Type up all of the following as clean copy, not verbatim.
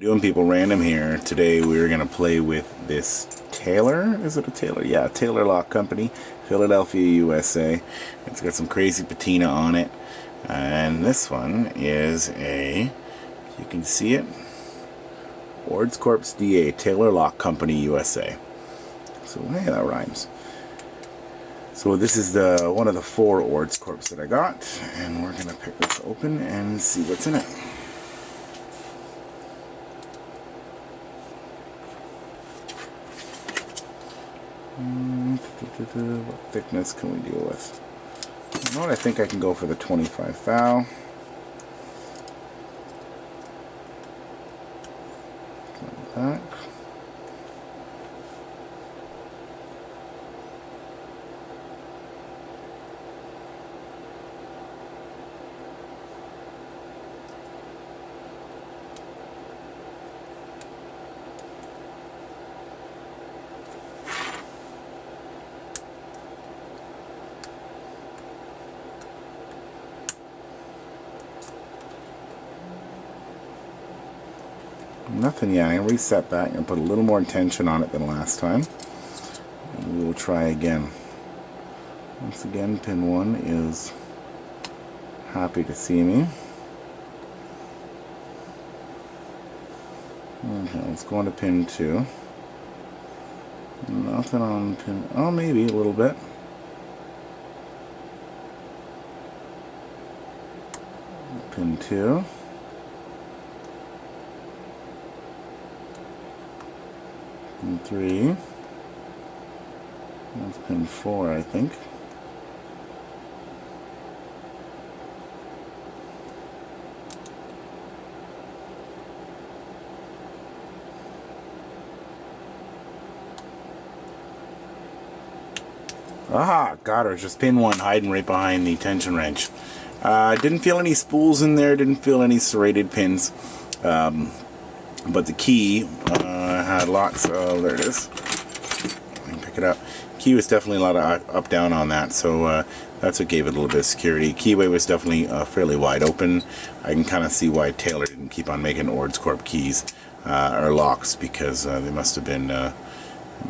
Doing people random here. Today we're gonna play with this Taylor. Is it a Taylor? Yeah, Taylor Lock Company, Philadelphia, USA. It's got some crazy patina on it, and this one is a, you can see it, Ord Corps DA, Taylor Lock Company, USA. So hey, that rhymes. So this is the one of the 4 Ord Corps that I got, and we're gonna pick this open and see what's in it. What thickness can we deal with? You know what, I think I can go for the 25 thou. Like that. Nothing yet. I'm going to reset that and put a little more tension on it than last time. And we will try again. Once again, pin 1 is happy to see me. Okay, let's go on to pin 2. Nothing on pin... oh, maybe a little bit. Pin 2. Pin 3. That's pin 4, I think. Aha! Got her. Just pin 1 hiding right behind the tension wrench. Didn't feel any spools in there, didn't feel any serrated pins. But the key had lots of, there it is, I can pick it up. Key was definitely a lot of up down on that, so that's what gave it a little bit of security. Keyway was definitely fairly wide open. I can kind of see why Taylor didn't keep on making Ord Corps keys or locks, because they must have been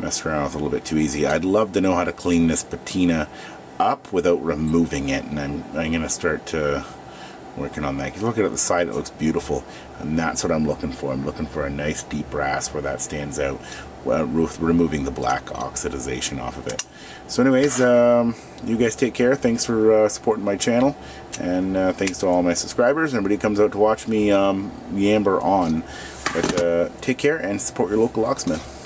messed around with a little bit too easy. I'd love to know how to clean this patina up without removing it, and I'm going to start working on that. If you look at the side, it looks beautiful, and that's what I'm looking for. I'm looking for a nice deep brass where that stands out, removing the black oxidization off of it. So anyways, you guys take care. Thanks for supporting my channel, and thanks to all my subscribers. Everybody comes out to watch me yammer on. But take care and support your local locksmith.